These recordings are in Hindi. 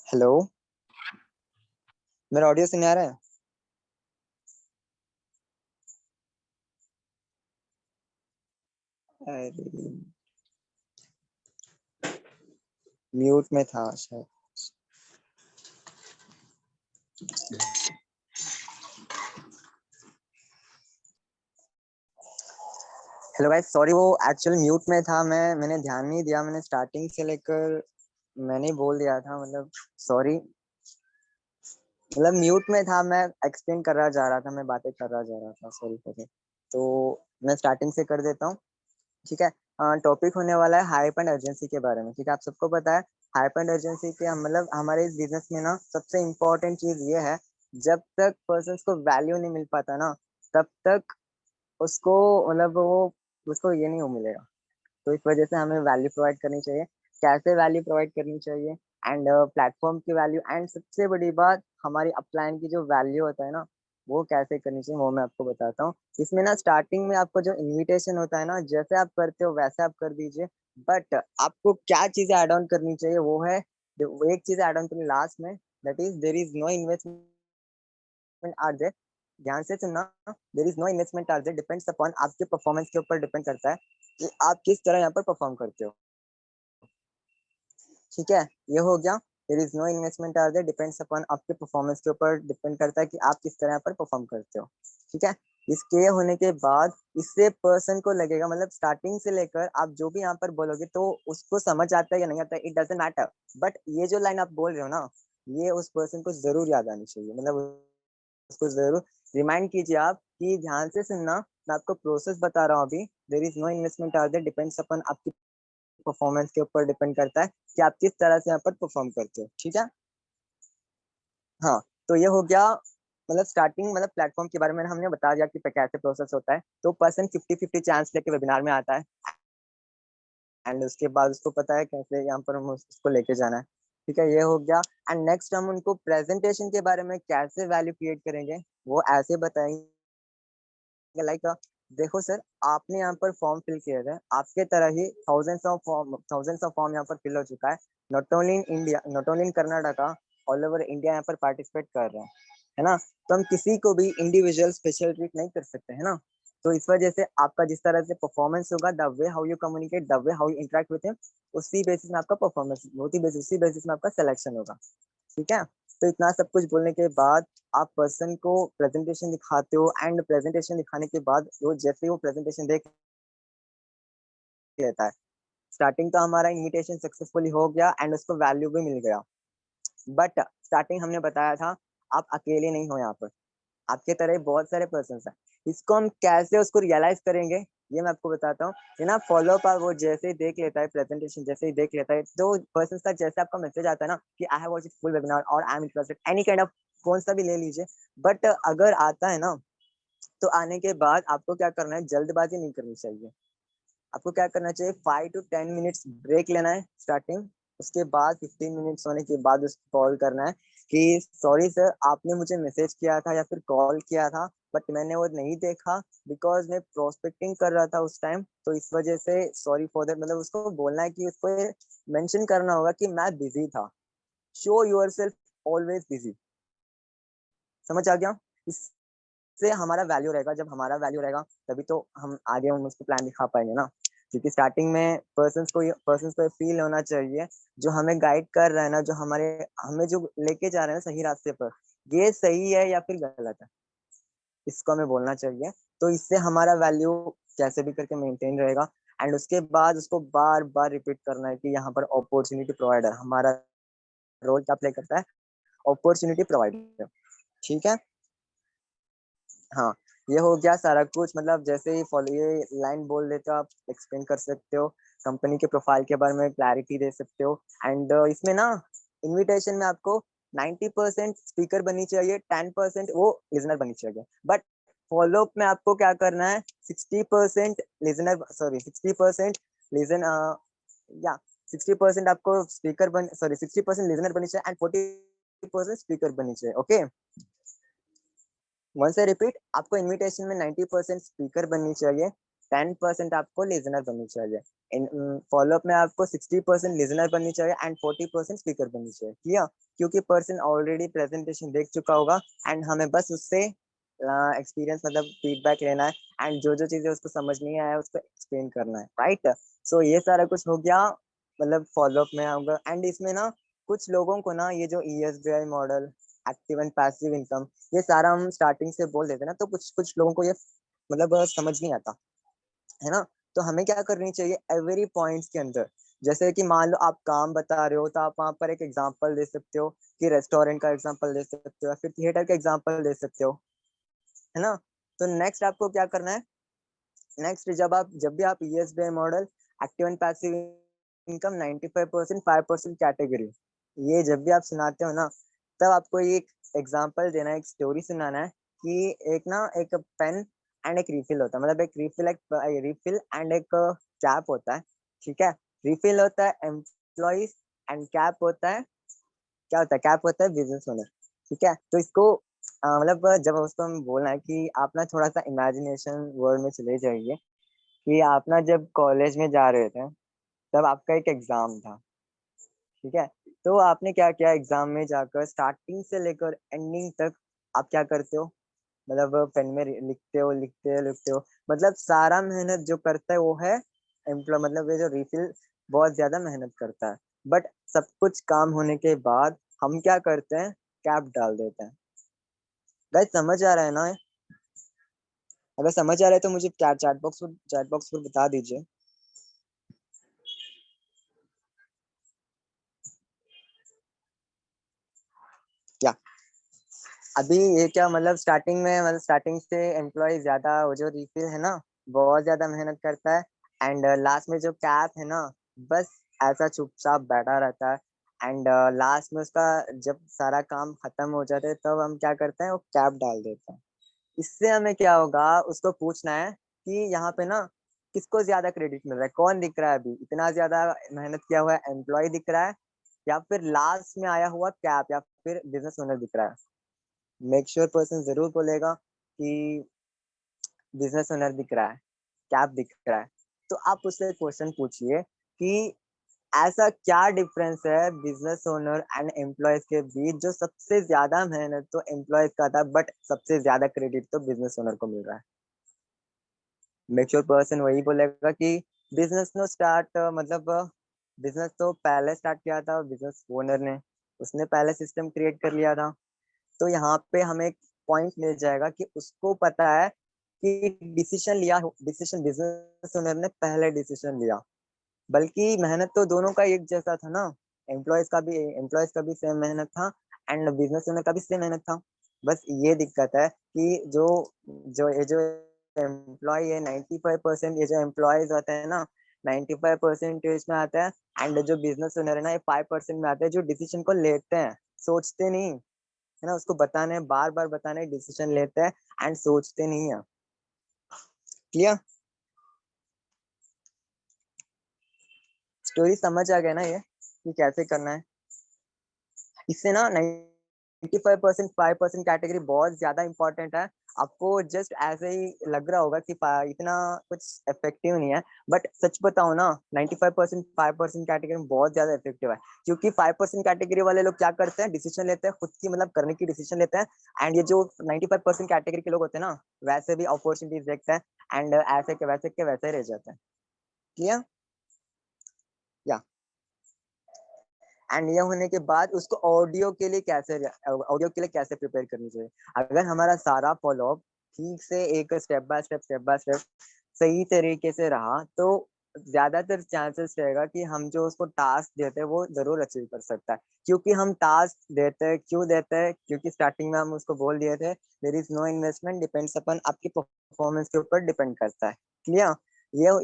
हेलो। मेरा ऑडियो सुन आ रहा है? अरे, म्यूट में था शायद। हेलो गाइस, सॉरी, वो एक्चुअल म्यूट में था। मैंने ध्यान नहीं दिया। मैंने स्टार्टिंग से लेकर मैंने बोल दिया था, मतलब सॉरी। मतलब म्यूट में था, मैं एक्सप्लेन कर रहा जा रहा था, मैं बातें कर रहा जा रहा था। Sorry for that. तो मैं स्टार्टिंग से कर देता हूँ, ठीक है। टॉपिक होने वाला है हाइप एंड अर्जेंसी के बारे में, ठीक है। आप सबको पता है हाइप एंड अर्जेंसी के मतलब हमारे इस बिजनेस में ना सबसे इम्पोर्टेंट चीज ये है, जब तक पर्सन को वैल्यू नहीं मिल पाता ना, तब तक उसको मतलब वो उसको ये नहीं हो मिलेगा। तो इस वजह से हमें वैल्यू प्रोवाइड करनी चाहिए। कैसे वैल्यू प्रोवाइड करनी चाहिए, एंड प्लेटफॉर्म की वैल्यू, एंड सबसे बड़ी बात हमारी अपलाइन की जो वैल्यू होता है ना, वो कैसे करनी चाहिए वो मैं आपको बताता हूँ। इसमें ना स्टार्टिंग में आपको जो इनविटेशन होता है ना, जैसे आप करते हो वैसे आप कर दीजिए। बट आपको क्या चीजें ऐड ऑन करनी चाहिए वो है, वो एक चीज ऐड ऑन करनी लास्ट में, that is there is no investment are there. ध्यान से सुनना, there is no investment are there, depends upon आपके परफॉर्मेंस के ऊपर डिपेंड करता है कि आप किस तरह यहाँ पर परफॉर्म करते हो, ठीक है। ये हो गया, there is no investment are there, depends upon आपके परफॉर्मेंस के ऊपर डिपेंड करता है कि आप किस तरह पर परफॉर्म करते हो, ठीक है। इसके होने के बाद इससे पर्सन को लगेगा, मतलब स्टार्टिंग से लेकर आप जो भी यहाँ पर बोलोगे तो उसको समझ आता है या नहीं आता है, इट डजंट मैटर। बट ये जो लाइन आप बोल रहे हो ना, ये उस पर्सन को जरूर याद आनी चाहिए, मतलब उसको जरूर रिमाइंड कीजिए आप कि ध्यान से सुनना। मैं आपको प्रोसेस बता रहा हूँ अभी। There is no investment are there, depends अपन आपकी परफॉर्मेंस के ऊपर डिपेंड करता है कि आप किस तरह से यहाँ पर परफॉर्म करते हो, ठीक है। हाँ, तो ये हो गया, मतलब स्टार्टिंग मतलब प्लेटफॉर्म के बारे में हमने बता दिया कि कैसे प्रोसेस होता है। तो पर्सन 50-50 चांस लेके वेबिनार में आता है, एंड उसके बाद उसको पता है कैसे यहाँ पर हम उसको लेके जाना है, ठीक है। ये हो गया। एंड नेक्स्ट हम उनको प्रेजेंटेशन के बारे में कैसे वैल्यू क्रिएट करेंगे वो ऐसे बताएंगे, लाइक देखो सर, आपने यहाँ पर फॉर्म फिल किया है, आपके तरह ही थाउजेंड्स ऑफ फॉर्म यहाँ पर फिल हो चुका है। Not only in India, not only in Karnataka, all over India यहाँ पर पार्टिसिपेट कर रहे हैं, है ना। तो हम किसी को भी इंडिविजुअल स्पेशल ट्रीट नहीं कर सकते, है ना। तो इस वजह से आपका जिस तरह से परफॉर्मेंस होगा, the way how you communicate, the way how you interact with him, उसी बेसिस में आपका परफॉर्मेंस, उसी बेसिस में आपका सिलेक्शन होगा, ठीक है। तो इतना सब कुछ बोलने के बाद आप पर्सन को प्रेजेंटेशन दिखाते हो, एंड प्रेजेंटेशन दिखाने के बाद वो जैसे वो प्रेजेंटेशन देख लेता है, स्टार्टिंग तो हमारा इनविटेशन सक्सेसफुली हो गया एंड उसको वैल्यू भी मिल गया। बट स्टार्टिंग हमने बताया था, आप अकेले नहीं हो यहाँ पर, आपके तरह बहुत सारे पर्सन हैं। इसको हम कैसे उसको रियलाइज करेंगे, ये मैं आपको बताता हूँ। ये ना फॉलो अप वो जैसे ही देख लेता है, प्रेजेंटेशन जैसे ही देख लेता है, तो पर्सन का जैसे आपका मैसेज आता है ना कि I have watched full webinar और I am interested, any kind of, कौन सा भी ले लीजिए। बट अगर आता है ना, तो आने के बाद आपको क्या करना है, जल्दबाजी नहीं करनी चाहिए। आपको क्या करना चाहिए, 5 to 10 मिनट्स ब्रेक लेना है स्टार्टिंग। उसके बाद 15 मिनट्स होने के बाद उसको कॉल करना है कि सॉरी सर, आपने मुझे मैसेज किया था या फिर कॉल किया था, बट मैंने वो नहीं देखा, बिकॉज मैं प्रोस्पेक्टिंग कर रहा था उस टाइम, तो इस वजह से सॉरी फॉर दैट। मतलब उसको बोलना है कि उसको मेंशन करना होगा कि मैं बिजी था। Show your self always busy, समझ आ गया। इससे हमारा वैल्यू रहेगा, जब हमारा वैल्यू रहेगा तभी तो हम आगे हम उसको प्लान दिखा पाएंगे ना। क्योंकि स्टार्टिंग में पर्सन्स को फील होना चाहिए, जो हमें गाइड कर रहा है ना, जो हमारे हमें जो लेके जा रहे हैं सही रास्ते पर, ये सही है या फिर गलत है, इसको हमें बोलना चाहिए। तो इससे हमारा वैल्यू कैसे भी करके मेंटेन रहेगा। एंड उसके बाद उसको बार बार रिपीट करना है कि यहाँ पर अपॉर्चुनिटी प्रोवाइडर, हमारा रोल क्या प्ले करता है, अपॉर्चुनिटी प्रोवाइडर, ठीक है। हाँ, ये हो गया सारा कुछ, मतलब जैसे ही फॉलो ये लाइन बोल देते हो आप, एक्सप्लेन कर सकते हो, कंपनी के प्रोफाइल के बारे में क्लैरिटी दे सकते हो। एंड इसमें ना इनविटेशन में आपको 90% स्पीकर बननी चाहिए, 10% वो लिजनर बननी चाहिए। बट फॉलो अप में आपको क्या करना है, 60% लिजनर, सॉरी 60% लिजन या 60% आपको स्पीकर बन, सॉरी 60% लिजनर बननी चाहिए एंड 40% स्पीकर बननी चाहिए, ओके। वन से रिपीट, आपको इनविटेशन में 90% स्पीकर बननी चाहिए, 10% आपको लिजनर बननी चाहिए। इन फॉलोअप में आपको 60% लिजनर बननी चाहिए एंड 40% स्पीकर बननी चाहिए, क्लियर। क्योंकि पर्सन ऑलरेडी प्रेजेंटेशन देख चुका होगा, एंड हमें बस उससे एक्सपीरियंस मतलब फीडबैक लेना है, एंड जो जो चीजें उसको समझ नहीं आया उसको एक्सप्लेन करना है, राइट। सो ये सारा कुछ हो गया, मतलब फॉलोअप में होगा। एंड इसमें ना कुछ लोगों को ना ये जो ESBI model, active and passive income, ये सारा हम स्टार्टिंग से बोल देते हैं ना, तो कुछ कुछ लोगों को ये मतलब समझ नहीं आता, है ना। तो हमें क्या करनी चाहिए, एवरी पॉइंट्स के अंदर, जैसे कि मान लो आप काम बता रहे हो, तो आप वहां पर एक एग्जांपल दे सकते हो कि रेस्टोरेंट का एग्जांपल दे सकते हो या फिर थिएटर का एग्जांपल दे सकते हो, है ना। तो नेक्स्ट आपको क्या करना है, नेक्स्ट जब भी आप ESBI model, active and passive income, 95%, 5% category, ये जब भी आप सुनाते हो ना, तब आपको एक एग्जांपल देना है, एक स्टोरी सुनाना है कि एक पेन एंड एक रिफिल होता है, मतलब एक रिफिल एंड एक कैप होता है, ठीक है। रिफिल होता है एम्प्लॉइज एंड कैप होता है, क्या होता है, कैप होता है बिजनेस ओनर, ठीक है। तो इसको मतलब जब उसको हम बोलना है कि आप ना थोड़ा सा इमेजिनेशन वर्ल्ड में चले जाइए, कि आप ना जब कॉलेज में जा रहे थे, तब आपका एक एग्जाम था, ठीक है। तो आपने क्या किया, एग्जाम में जाकर स्टार्टिंग से लेकर एंडिंग तक आप क्या करते हो, मतलब पेन में लिखते हो, मतलब सारा मेहनत जो करता है वो है एम्प्लॉय, मतलब ये जो रिफिल बहुत ज्यादा मेहनत करता है, बट सब कुछ काम होने के बाद हम क्या करते हैं, कैप डाल देते हैं। गाइस समझ आ रहा है ना? अगर समझ आ रहा है तो मुझे क्या चैट बॉक्स पर बता दीजिए। क्या अभी ये क्या, मतलब स्टार्टिंग से एम्प्लॉय ज्यादा, वो जो रिफिल है ना, बहुत ज्यादा मेहनत करता है, एंड लास्ट में जो कैप है ना, बस ऐसा चुपचाप बैठा रहता है, एंड लास्ट में उसका जब सारा काम खत्म हो जाता है, तब हम क्या करते हैं, वो कैप डाल देते हैं। इससे हमें क्या होगा, उसको पूछना है कि यहाँ पे ना किसको ज्यादा क्रेडिट मिल रहा है, कौन दिख रहा है अभी इतना ज्यादा मेहनत किया हुआ है, एम्प्लॉय दिख रहा है, या फिर लास्ट में आया हुआ कैप, या फिर बिजनेस ओनर दिख रहा है। मेक श्योर पर्सन जरूर बोलेगा कि बिजनेस ओनर दिख रहा है, कैप दिख रहा है। तो आप उससे क्वेश्चन पूछिए कि ऐसा क्या डिफरेंस है बिजनेस ओनर एंड एम्प्लॉयज के बीच, जो सबसे ज्यादा मेहनत तो एम्प्लॉयज का था, बट सबसे ज्यादा क्रेडिट तो बिजनेस ओनर को मिल रहा है। मेक श्योर पर्सन वही बोलेगा कि बिजनेस नो स्टार्ट, मतलब बिजनेस तो पहले स्टार्ट किया था बिजनेस ओनर ने, उसने पहले सिस्टम क्रिएट कर लिया था। तो यहाँ पे हमें एक पॉइंट मिल जाएगा कि उसको पता है कि डिसीजन बिजनेस ओनर ने पहले डिसीजन लिया, बल्कि मेहनत तो दोनों का एक जैसा था ना, एम्प्लॉयज का भी सेम मेहनत था, एंड बिजनेस ओनर का भी सेम मेहनत था। बस ये दिक्कत है कि जो जो ये जो एम्प्लॉय है, 95%, ये जो एम्प्लॉयज होते हैं ना, 95% में आता है, एंड जो बिजनेस ओनर है ना, ये 5% में आते हैं, जो डिसीजन को लेते हैं, सोचते नहीं, है ना, उसको बताने, बार बार बताने, डिसीजन लेते हैं एंड सोचते नहीं है। क्लियर? स्टोरी समझ आ गया ना ये, कि कैसे करना है। इससे ना 95%, 5% कैटेगरी बहुत ज्यादा इंपॉर्टेंट है। आपको जस्ट ऐसे ही लग रहा होगा कि इतना कुछ इफेक्टिव नहीं है, बट सच बताओ ना, 95%, 5% कैटेगरी में बहुत ज्यादा इफेक्टिव है, क्योंकि 5% कैटेगरी वाले लोग क्या करते हैं, डिसीजन लेते हैं खुद की, मतलब करने की डिसीजन लेते हैं, एंड ये जो 95% कैटेगरी के लोग होते हैं ना, वैसे भी अपॉर्चुनिटीज देखते हैं, एंड ऐसे के वैसे रह जाते हैं। क्लियर? या एंड ये होने के बाद उसको ऑडियो के लिए कैसे प्रिपेयर करनी चाहिए। अगर हमारा सारा फॉलोअप ठीक से एक स्टेप बाय स्टेप सही तरीके से रहा, तो ज्यादातर चांसेस रहेगा कि हम जो उसको टास्क देते हैं वो जरूर अचीव कर सकता है। क्योंकि हम टास्क देते हैं, क्यों देते हैं, क्योंकि स्टार्टिंग में हम उसको बोल दिए थे, there is no investment, depends अपन आपकी परफॉर्मेंस के ऊपर डिपेंड करता है। क्लियर?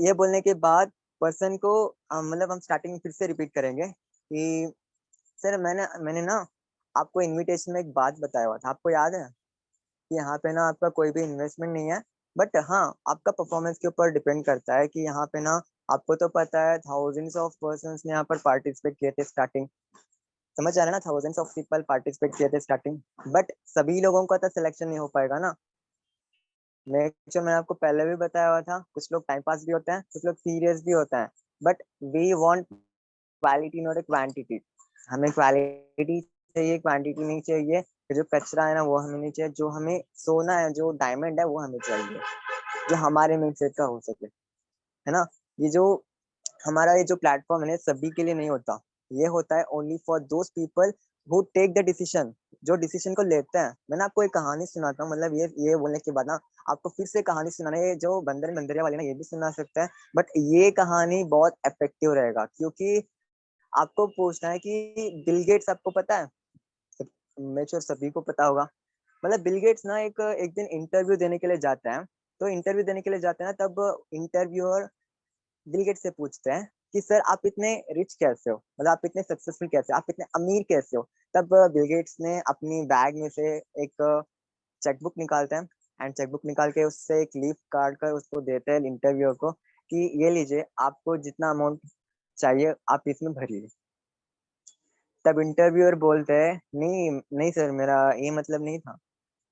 ये बोलने के बाद पर्सन को मतलब हम स्टार्टिंग में फिर से रिपीट करेंगे कि सर, मैंने मैंने ना आपको इनविटेशन में एक बात बताया हुआ था, आपको याद है कि यहाँ पे ना आपका कोई भी इन्वेस्टमेंट नहीं है, बट हाँ, आपका परफॉर्मेंस के ऊपर डिपेंड करता है, कि यहाँ पे ना आपको तो पता है थाउजेंड्स ऑफ पर्सन्स ने यहाँ पर पार्टिसिपेट किए थे स्टार्टिंग, समझ आ रहा है ना, थाउजेंड्स ऑफ पीपल पार्टिसिपेट किए थे स्टार्टिंग, बट सभी लोगों का तो सिलेक्शन नहीं हो पाएगा ना। मैंने आपको पहले भी बताया हुआ था, कुछ लोग टाइम पास भी होते हैं, कुछ लोग सीरियस भी होते हैं, but we want quality not a quantity. हमें क्वालिटी चाहिए, क्वांटिटी नहीं चाहिए। जो कचरा है ना वो हमें नहीं चाहिए, जो हमें सोना है, जो डायमंड है वो हमें चाहिए, जो हमारे माइंडसेट का हो सके, है ना। ये जो हमारा ये जो प्लेटफॉर्म है ना, सभी के लिए नहीं होता, ये होता है only for those people who take the decision, जो डिसीजन को लेते हैं। मैंने आपको एक कहानी सुनाता हूँ, मतलब ये बोलने के बाद ना आपको फिर से कहानी सुनाना है, ये जो बंदर मंदरिया वाले ना ये भी सुना सकते हैं, बट ये कहानी बहुत इफेक्टिव रहेगा, क्योंकि आपको पूछना है कि बिल गेट्स आपको पता है, मैं श्योर सभी को पता होगा। मतलब बिल गेट्स ना एक एक दिन इंटरव्यू देने के लिए जाता है, तो इंटरव्यू देने के लिए जाते हैं ना, तब इंटरव्यूअर बिल गेट्स से पूछते हैं कि सर आप इतने रिच कैसे हो, मतलब आप इतने सक्सेसफुल कैसे हो, आप इतने अमीर कैसे हो। तब बिल गेट्स ने अपनी बैग में से एक चेकबुक निकालते हैं, एंड चेकबुक निकाल के उससे एक लीफ काट कर उसको देते हैं इंटरव्यूअर को कि ये लीजिए, आपको जितना अमाउंट चाहिए आप इसमें भरिए। तब इंटरव्यूअर बोलते हैं नहीं नहीं सर, मेरा ये मतलब नहीं था।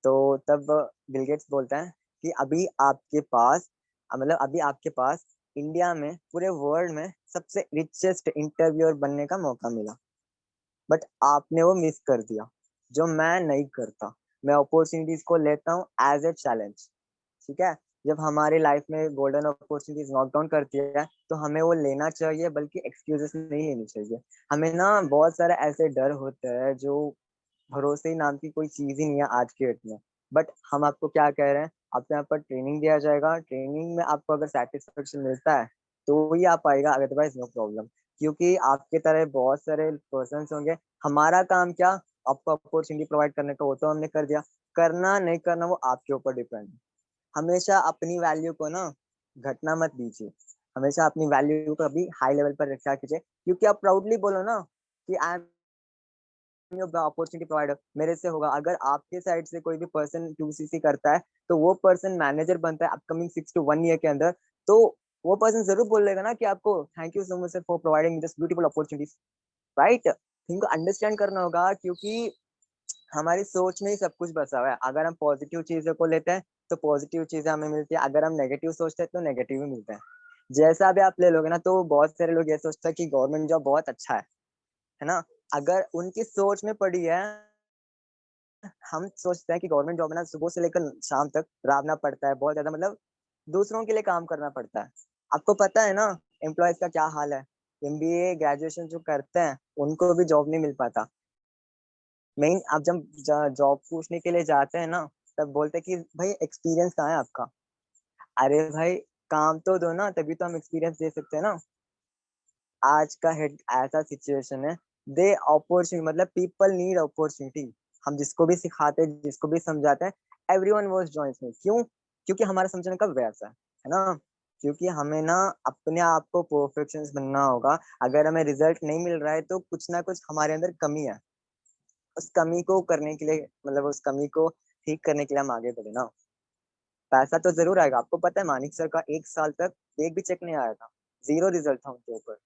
तो तब बिल गेट्स बोलता है कि अभी आपके पास, मतलब अभी आपके पास इंडिया में, पूरे वर्ल्ड में सबसे रिचेस्ट इंटरव्यूअर बनने का मौका मिला, बट आपने वो मिस कर दिया, जो मैं नहीं करता। मैं अपॉर्चुनिटीज को लेता हूँ एज ए चैलेंज। ठीक है, जब हमारी लाइफ में गोल्डन अपॉर्चुनिटीज नॉक डाउन करती है तो हमें वो लेना चाहिए, बल्कि एक्सक्यूजेस नहीं लेनी चाहिए। हमें ना बहुत सारे ऐसे डर होते हैं जो भरोसे नाम की कोई चीज ही नहीं है आज के डेट में। बट हम आपको क्या कह रहे हैं, आपको यहाँ पर ट्रेनिंग दिया जाएगा, ट्रेनिंग में आपको अगर सेटिस्फेक्शन मिलता है तो ही आप आएगा, अदरवाइज नो प्रॉब्लम। क्योंकि आपके तरह बहुत सारे पर्सन होंगे। हमारा काम क्या, आपको अपॉर्चुनिटी प्रोवाइड करने का, वो तो हमने कर दिया। करना नहीं करना वो आपके ऊपर डिपेंड है। हमेशा अपनी वैल्यू को ना घटना मत दीजिए। हमेशा अपनी वैल्यू को अभी हाई लेवल पर रखा कीजिए, क्योंकि आप प्राउडली बोलो ना कि आई एम अपॉर्चुनिटी प्रोवाइडर, मेरे से होगा। अगर आपके साइड से कोई भी पर्सन 2cc करता है तो वो पर्सन मैनेजर बनता है अपकमिंग 6 to 1 year के अंदर, तो वो पर्सन जरूर बोलेगा ना कि आपको thank you so much sir for providing this beautiful opportunities, right. इनको अंडरस्टैंड करना होगा, क्योंकि हमारी सोच में ही सब कुछ बसा हुआ है। अगर हम पॉजिटिव चीजों को लेते हैं तो पॉजिटिव चीजें हमें मिलती है, अगर हम नेगेटिव सोचते हैं तो नेगेटिव ही मिलते हैं। जैसा भी आप ले लोगे ना, तो बहुत सारे लोग ये सोचते हैं कि गवर्नमेंट जॉब बहुत अच्छा है ना। अगर उनकी सोच में पड़ी है, हम सोचते हैं कि गवर्नमेंट जॉब है ना, सुबह से लेकर शाम तक राबना पड़ता है बहुत ज्यादा, मतलब दूसरों के लिए काम करना पड़ता है। आपको पता है ना एम्प्लॉयज का क्या हाल है। एमबीए ग्रेजुएशन जो करते हैं उनको भी जॉब नहीं मिल पाता। मेन आप जब जॉब पूछने के लिए जाते हैं ना, तब बोलते हैं कि भाई एक्सपीरियंस कहाँ है आपका। अरे भाई, काम तो दो ना, तभी तो हम एक्सपीरियंस दे सकते हैं ना। आज का हेड ऐसा सिचुएशन है, दे अपॉर्चुनिटी, मतलब पीपल नीड अपॉर्चुनिटी। हम जिसको भी सिखाते हैं, जिसको भी समझाते हैं, एवरीवन वांट्स जॉइन मी। क्यों? क्योंकि हमारा समझने का वैसा है ना। क्योंकि हमें ना अपने आप को परफेक्शनिस्ट बनना होगा। अगर हमें रिजल्ट नहीं मिल रहा है तो कुछ ना कुछ हमारे अंदर कमी है। उस कमी को करने के लिए, मतलब उस कमी को ठीक करने के लिए हम आगे बढ़े ना। पैसा तो जरूर आएगा। आपको पता है मानिक सर का 1 साल तक एक भी चेक नहीं आया था, जीरो रिजल्ट था उनके ऊपर।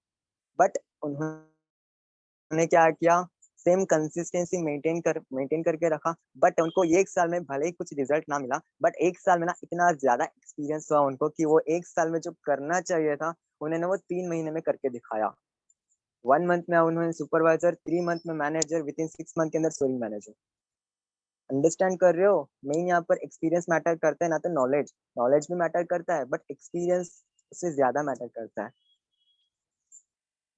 बट उन्होंने क्या किया, सेम कंसिस्टेंसी मेंटेन करके रखा। बट उनको 1 साल में भले ही कुछ रिजल्ट ना मिला, बट 1 साल में ना इतना ज्यादा एक्सपीरियंस हुआ उनको कि वो 1 साल में जो करना चाहिए था उन्होंने वो 3 महीने में करके दिखाया। 1 मंथ में उन्होंने सुपरवाइजर, 3 मंथ में मैनेजर, विद इन 6 मंथ के अंदर स्टोरी मैनेजर। अंडरस्टैंड कर रहे हो? मेन यहाँ पर एक्सपीरियंस मैटर करता है ना, तो नॉलेज। नॉलेज भी मैटर करता है, बट एक्सपीरियंस उससे ज्यादा मैटर करता है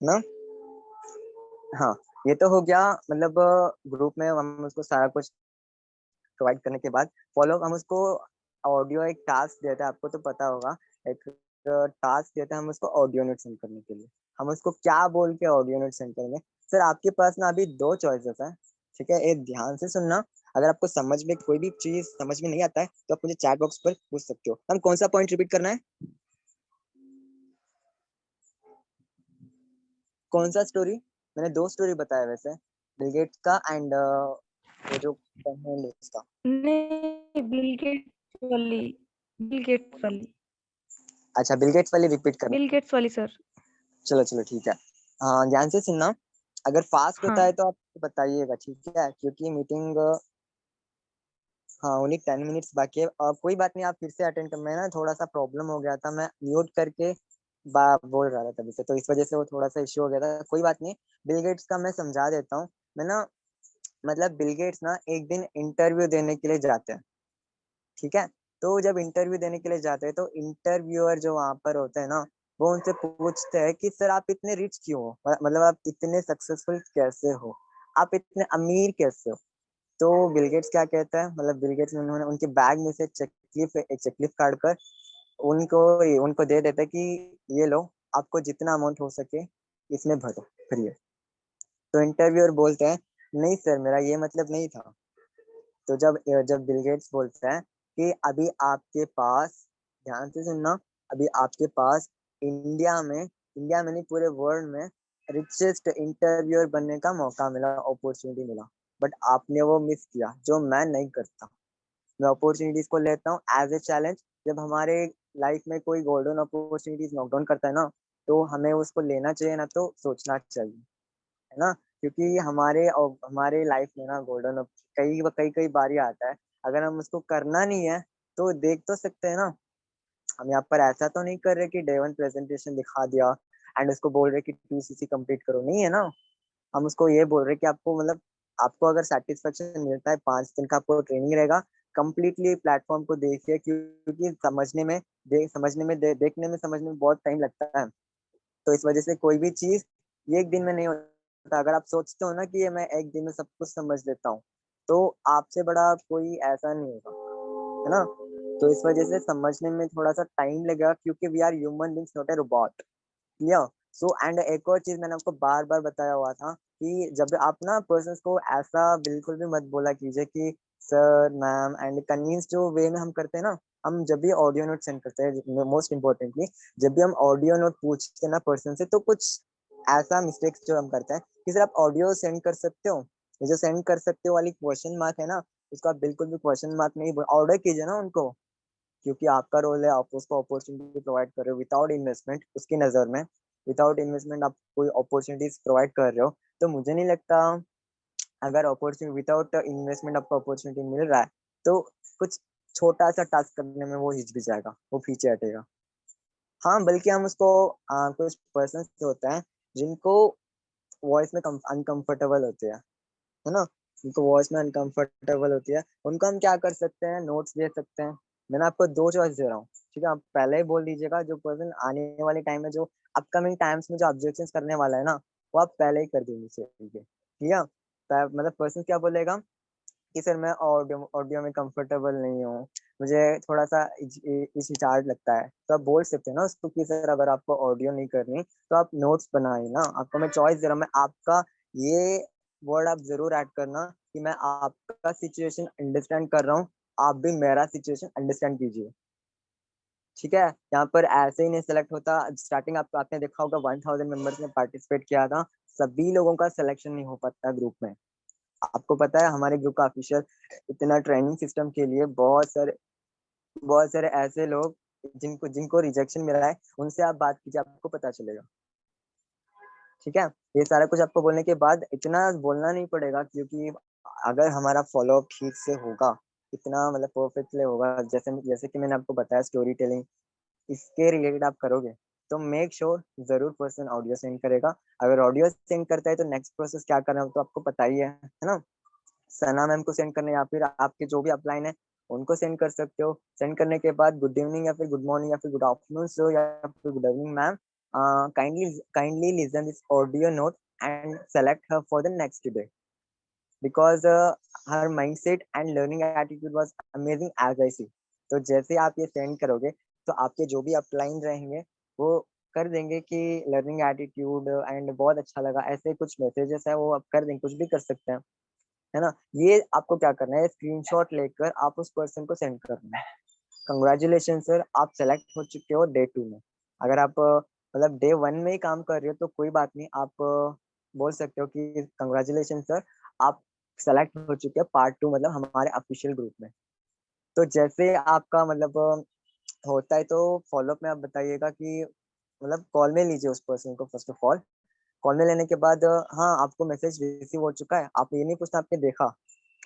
ना। हाँ, ये तो हो गया। मतलब ग्रुप में हम उसको सारा कुछ प्रोवाइड करने के बाद फॉलो हम उसको ऑडियो एक टास्क देते हैं, आपको तो पता होगा। एक टास्क देते हैं हम उसको ऑडियो नोट सेंड करने के लिए। हम उसको क्या बोल के ऑडियो नोट सेंड करेंगे? सर आपके पास ना अभी दो चॉइसेस है, ठीक है, एक ध्यान से सुनना। अगर आपको समझ में कोई भी चीज समझ में नहीं आता है तो आप मुझे चैट बॉक्स पर पूछ सकते हो। हम कौन सा पॉइंट रिपीट करना है? कौन सा स्टोरी? मैंने दो स्टोरी बताया वैसे, बिल गेट्स का एंड वो जो है उसका। नहीं, बिल गेट्स वाली अच्छा, बिल गेट्स वाली रिपीट करना। बिल गेट्स वाली सर। चलो चलो ठीक है। हाँ, ध्यान से सुनना। अगर फास्ट होता हाँ। है तो आप बताइएगा, ठीक है, क्योंकि मीटिंग, हाँ, ओनली 10 मिनट्स बाकी है। कोई बात नहीं, आप फिर से अटेंड कर। मैं ना थोड़ा सा प्रॉब्लम हो गया था, मैं म्यूट करके बोल रहा था तभी से, तो इस वजह से वो थोड़ा सा इश्यू हो गया था। कोई बात नहीं, बिल गेट्स का मैं समझा देता हूँ। मैं ना, मतलब बिल गेट्स ना एक दिन इंटरव्यू देने के लिए जाते हैं, ठीक है। तो जब इंटरव्यू देने के लिए जाते हैं तो इंटरव्यूअर जो वहां पर होते हैं ना, वो उनसे पूछते हैं कि सर आप इतने रिच क्यों हो, मतलब आप इतने सक्सेसफुल कैसे हो, आप इतने अमीर कैसे हो। तो बिल गेट्स क्या कहता है, मतलब बिल गेट्स उन्होंने उनके बैग में से एक चेकलिफ काट कर उनको उनको दे देता है कि ये लो, आपको जितना अमाउंट हो सके इसमें भरो, भरिए। तो इंटरव्यूअर बोलते हैं नहीं सर, मेरा ये मतलब नहीं था। तो जब जब बिल गेट्स बोलते हैं कि अभी आपके पास, ध्यान से सुनना, अभी आपके पास इंडिया में नहीं पूरे वर्ल्ड में रिचेस्ट इंटरव्यूअर बनने का मौका मिला, अपॉर्चुनिटी मिला, बट आपने वो मिस किया, जो मैं नहीं करता। मैं अपॉर्चुनिटीज को लेता हूँ एज ए चैलेंज। जब हमारे लाइफ में कोई गोल्डन अपॉर्चुनिटीज नॉकडाउन करता है ना, तो हमें उसको लेना चाहिए, ना तो सोचना चाहिए, है ना। क्योंकि हमारे लाइफ में ना गोल्डन कई कई कई बारी आता है, अगर हम उसको करना नहीं है तो देख तो सकते हैं ना। हम यहाँ पर ऐसा तो नहीं कर रहे कि डे वन प्रेजेंटेशन दिखा दिया एंड उसको बोल रहे कि 2 CC कंप्लीट करो, नहीं है ना। हम उसको ये बोल रहे कि आपको मतलब आपको अगर सेटिस्फेक्शन मिलता है, 5 दिन का आपको ट्रेनिंग रहेगा, कंप्लीटली प्लेटफॉर्म को देखिए, क्योंकि देखने में समझने में बहुत टाइम लगता है। तो इस वजह से कोई भी चीज ये एक दिन में नहीं होता। अगर आप सोचते हो ना कि ये मैं एक दिन में सब कुछ समझ लेता हूँ, तो आपसे बड़ा कोई ऐसा नहीं होगा, है ना। तो इस वजह से समझने में थोड़ा सा टाइम लगेगा, क्योंकि we are human beings, not a robot. Clear. So and एक और चीज मैंने आपको बार बार बताया हुआ था कि जब आप ना पर्सन को ऐसा बिल्कुल भी मत बोला कीजिए कि सर मैम, एंड कन्विंस जो वे में हम करते हैं ना, हम जब भी ऑडियो नोट सेंड करते हैं, मोस्ट इम्पोर्टेंटली जब भी हम ऑडियो नोट पूछते हैं ना पर्सन से, तो कुछ ऐसा मिस्टेक्स जो हम करते हैं कि सर आप ऑडियो सेंड कर सकते हो, ये जो सेंड कर सकते हो वाली क्वेश्चन मार्क है ना, उसका बिल्कुल भी क्वेश्चन मार्क नहीं, ऑर्डर कीजिए ना उनको। क्योंकि आपका रोल है, आप उसको अपॉर्चुनिटी प्रोवाइड कर रहे हो विदाउट इन्वेस्टमेंट, उसकी नज़र में विदाउट इन्वेस्टमेंट आप कोई अपॉर्चुनिटीज प्रोवाइड कर रहे हो। तो मुझे नहीं लगता, अगर अपॉर्चुनिटी विदाउट इन्वेस्टमेंट आपको अपॉर्चुनिटी मिल रहा है, तो कुछ छोटा सा टास्क करने में वो हिचकिचाएगा, वो पीछे हटेगा। हाँ, बल्कि हम उसको कुछ पर्सन होते हैं जिनको वॉइस में अनकंफर्टेबल होते हैं, है ना। उनको वॉइस में अनकंफर्टेबल होती है, उनको हम क्या कर सकते हैं, नोट्स दे सकते हैं। मैंने आपको 2 चॉइस दे रहा हूँ, ठीक है। आप पहले ही बोल दीजिएगा, जो पर्सन आने वाले टाइम में, जो अपकमिंग टाइम्स में जो ऑब्जेक्शन करने वाला है ना, वो आप पहले ही कर दीजिए, ठीक है। ठीक है। मतलब पर्सन क्या बोलेगा कि सर मैं ऑडियो ऑडियो में कंफर्टेबल नहीं हूँ, मुझे थोड़ा सा हिचकिचाहट लगता है। तो आप बोल सकते हैं ना उसको कि सर अगर आपको ऑडियो नहीं करनी तो आप नोट्स बनाइए ना। आपको मैं चॉइस दे रहा हूँ, मैं आपका ये वर्ड आप जरूर ऐड करना कि मैं आपका सिचुएशन अंडरस्टैंड कर रहा हूँ, आप भी मेरा सिचुएशन अंडरस्टैंड कीजिए, ठीक है। यहाँ पर ऐसे ही नहीं सेलेक्ट होता। स्टार्टिंग आपने देखा होगा 1000 मेंबर्स ने पार्टिसिपेट किया था, सभी लोगों का सिलेक्शन नहीं हो पाता ग्रुप में। आपको पता है हमारे ग्रुप का ऑफिशियल इतना ट्रेनिंग सिस्टम के लिए बहुत सारे ऐसे लोग जिनको जिनको रिजेक्शन मिला है, उनसे आप बात कीजिए, आपको पता चलेगा, ठीक है। ये सारा कुछ आपको बोलने के बाद इतना बोलना नहीं पड़ेगा, क्योंकि अगर हमारा फॉलोअप ठीक से होगा, इतना मतलब परफेक्टली होगा, जैसे जैसे कि मैंने आपको बताया स्टोरी टेलिंग, इसके रिलेटेड आप करोगे, तो मेक श्योर जरूर पर्सन ऑडियो सेंड करेगा। अगर ऑडियो सेंड करता है तो नेक्स्ट प्रोसेस क्या करना है तो आपको पता ही है ना। सना मैम को सेंड करना, या फिर आपके जो भी अपलाइन है उनको सेंड कर सकते हो। सेंड करने के बाद गुड इवनिंग या फिर गुड मॉर्निंग या फिर गुड आफ्टरनून सो या फिर good evening ma'am, kindly listen this audio note and select her for the next day, because her mindset and learning attitude was amazing as I see. तो जैसे आप ये सेंड करोगे, तो आपके जो भी अपलाइन रहेंगे वो कर देंगे कि लर्निंग एटीट्यूड एंड बहुत अच्छा लगा, ऐसे कुछ मैसेजेस है वो आप कर देंगे, कुछ भी कर सकते हैं, है ना। ये आपको क्या करना है, स्क्रीनशॉट लेकर आप उस पर्सन को सेंड करना है। कंग्रेचुलेशन सर, आप सेलेक्ट हो चुके हो डे 2 में। अगर आप मतलब डे 1 में ही काम कर रहे हो तो कोई बात नहीं, आप बोल सकते हो कि कंग्रेचुलेशन सर, आप सेलेक्ट हो चुके हैं पार्ट 2 मतलब हमारे ऑफिशियल ग्रुप में। तो जैसे आपका मतलब होता है, तो फॉलोअप में आप बताइएगा कि मतलब कॉल में लीजिए उस पर्सन को फर्स्ट ऑफ ऑल। कॉल में लेने के बाद हाँ, आपको मैसेज रिसीव हो चुका है, आप ये नहीं पूछना आपने देखा,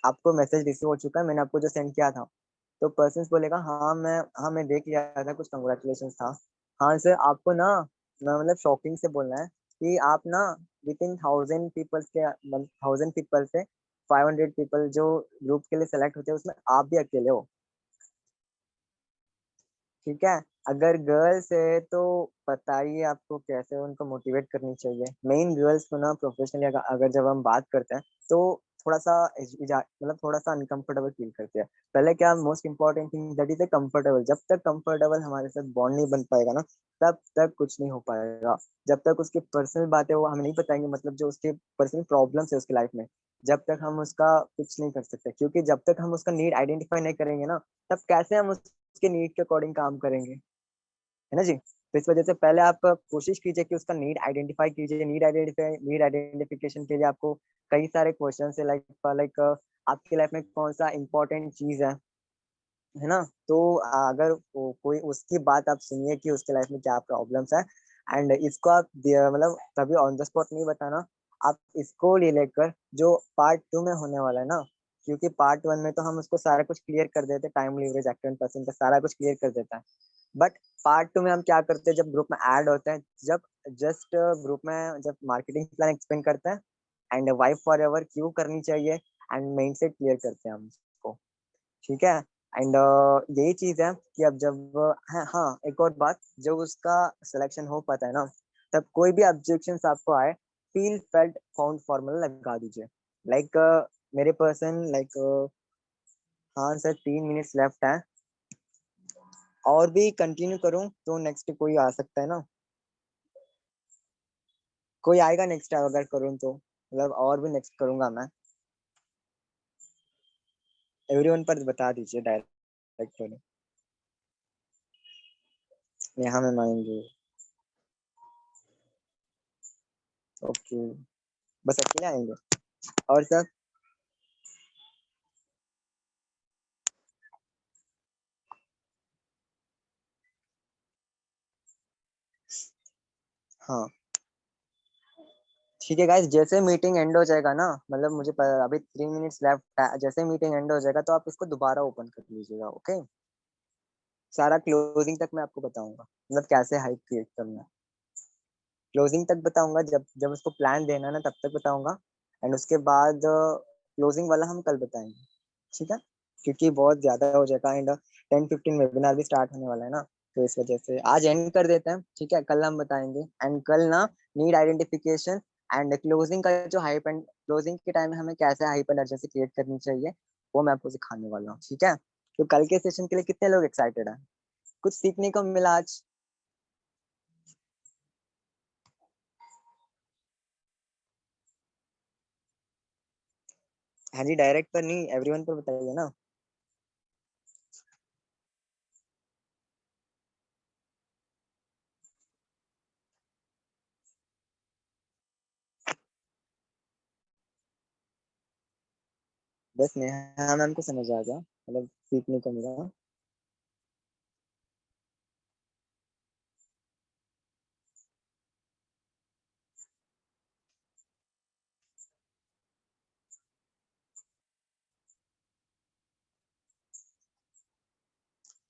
आपको मैसेज रिसीव हो चुका है, मैंने आपको जो सेंड किया था। तो पर्सन बोलेगा हाँ मैं देख लिया था, कुछ कंग्रेचुलेशन था। हाँ सर, आपको ना मतलब शॉकिंग से बोलना है कि आप ना विद इन 1000 पीपल्स के 1000 पीपल से 500 पीपल जो ग्रुप के लिए सेलेक्ट होते हैं, उसमें आप भी अकेले हो, ठीक है। अगर गर्ल्स है तो बताइए आपको कैसे उनको मोटिवेट करनी चाहिए। मेन गर्ल्स को ना प्रोफेशनली अगर जब हम बात करते हैं तो थोड़ा सा मतलब थोड़ा सा अनकंफर्टेबल फील करते हैं। पहले क्या, most important thing that is a comfortable. जब तक कंफर्टेबल हमारे साथ बॉन्ड नहीं बन पाएगा ना, तब तक कुछ नहीं हो पाएगा। जब तक उसकी पर्सनल बातें वो हमें नहीं बताएंगे, मतलब जो उसके पर्सनल प्रॉब्लम्स है उसकी लाइफ में, जब तक हम उसका कुछ नहीं कर सकते, क्योंकि जब तक हम उसका नीड आइडेंटिफाई नहीं करेंगे ना, तब कैसे हम उसके नीड के अकॉर्डिंग काम करेंगे, है ना जी? तो इस वजह से पहले आप कोशिश कीजिए कि उसका नीड आइडेंटिफाई कीजिए। नीड आइडेंटिफिकेशन के लिए आपको कई सारे क्वेश्चन है, लाइक आपकी लाइफ में कौन सा इंपॉर्टेंट चीज है ना? तो अगर कोई उसकी बात आप सुनिए कि उसके लाइफ में क्या प्रॉब्लम्स है, एंड इसको आप मतलब तभी ऑन द स्पॉट नहीं बताना, आप इसको ले लेकर जो पार्ट 2 में होने वाला है ना, क्योंकि पार्ट 1 में तो हम उसको सारा कुछ क्लियर कर देते, time leverage, actor and person का सारा कुछ क्लियर कर देता है। बट पार्ट 2 में हम क्या करते हैं, जब ग्रुप में ऐड होते हैं, जब जस्ट ग्रुप में जब मार्केटिंग प्लान एक्सप्लेन करते हैं एंड वाइफ फॉरएवर क्यों करनी चाहिए, एंड मेन से क्लियर करते हैं हम उसको, ठीक है? एंड यही चीज है कि अब जब हाँ, एक और बात, जब उसका सिलेक्शन हो पाता है ना, तब कोई भी ऑब्जेक्शन आपको आए, फील फेल्ट फाउंड फॉर्मूला लगा दीजिए। लाइक मेरे पर्सन लाइक हाँ सर, 3 मिनट्स लेफ्ट है, और भी कंटिन्यू करूं तो नेक्स्ट कोई आ सकता है ना? कोई आएगा नेक्स्ट अगर करूं तो, मतलब और भी नेक्स्ट करूंगा मैं। एवरीवन पर बता दीजिए डायरेक्ट। नेहा मैम आएंगे, ओके, बस अकेले आएंगे और सब? हाँ ठीक है गाइस, जैसे मीटिंग एंड हो जाएगा ना, मतलब अभी 3 मिनट्स लेफ्ट है, जैसे मीटिंग एंड हो जाएगा तो आप इसको दोबारा ओपन कर लीजिएगा, ओके? सारा क्लोजिंग तक मैं आपको बताऊंगा, मतलब कैसे हाइप क्रिएट करना है, क्लोजिंग तक बताऊंगा, जब जब उसको प्लान देना है ना तब तक बताऊंगा, एंड उसके बाद क्लोजिंग वाला हम कल बताएंगे, ठीक है? क्योंकि बहुत ज्यादा हो जाएगा, एंड 10-15 वेबिनार भी स्टार्ट होने वाला है ना, तो इस वजह से आज एंड कर देते हैं, ठीक है? कल हम बताएंगे, एंड कल ना नीड आइडेंटिफिकेशन एंड क्लोजिंग का जो हाइप एंड क्लोजिंग के टाइम में हमें कैसे हाइप एंड अर्जेंसी क्रिएट करनी चाहिए, वो मैं आपको सिखाने वाला हूँ, ठीक है? तो कल के सेशन के लिए कितने लोग एक्साइटेड हैं? कुछ सीखने को मिला आज? हाँ जी, डायरेक्ट पर नहीं, एवरीवन पर बताइए ना। बस नेहा मैम को समझ आ गया, मतलब सीखने को मिला।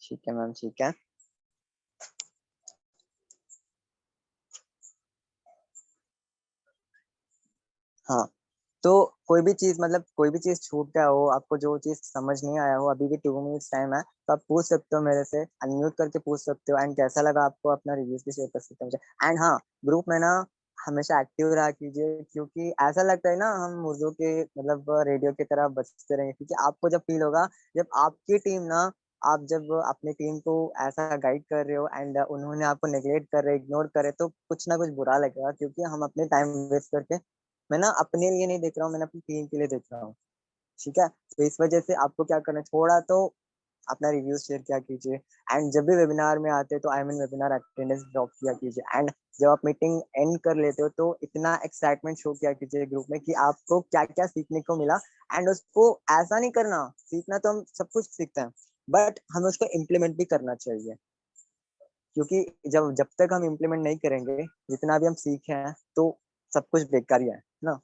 ठीक है मैम, ठीक है। हाँ, तो कोई भी चीज, मतलब कोई भी चीज छूट गया हो, आपको जो चीज समझ नहीं आया हो, अभी भी 2 मिनट्स टाइम है, तो आप पूछ सकते हो मेरे से, अनम्यूट करके पूछ सकते हो, एंड कैसा लगा आपको अपना रिव्यूज भी शेयर कर सकते हो मुझे। एंड हाँ, ग्रुप में ना हमेशा एक्टिव रहा कीजिए, क्योंकि ऐसा लगता है ना हम मुर्दों के मतलब रेडियो की तरह बजते रहेंगे, क्योंकि आपको जब फील होगा, जब आपकी टीम ना, आप जब अपनी टीम को ऐसा गाइड कर रहे हो एंड उन्होंने आपको नेग्लेक्ट कर रहे, इग्नोर करे, तो कुछ ना कुछ बुरा लगेगा, क्योंकि हम अपने टाइम वेस्ट करके, मैं ना अपने लिए नहीं देख रहा हूँ, मैंने अपनी टीम के लिए देख रहा हूँ, ठीक है? तो इस वजह से आपको क्या करना है, थोड़ा तो अपना रिव्यू शेयर किया कीजिए, एंड जब भी वेबिनार में आते हैं तो I mean webinar attendance drop किया कीजिए, एंड जब आप मीटिंग एंड कर लेते हो तो इतना एक्साइटमेंट शो किया कीजिए ग्रुप में कि आपको क्या क्या सीखने को मिला, एंड उसको ऐसा नहीं करना, सीखना तो हम सब कुछ सीखते हैं, बट हमें उसको इम्प्लीमेंट भी करना चाहिए, क्योंकि जब जब तक हम इम्प्लीमेंट नहीं करेंगे, जितना भी हम सीखे हैं, तो सब कुछ बेकार ही है ना?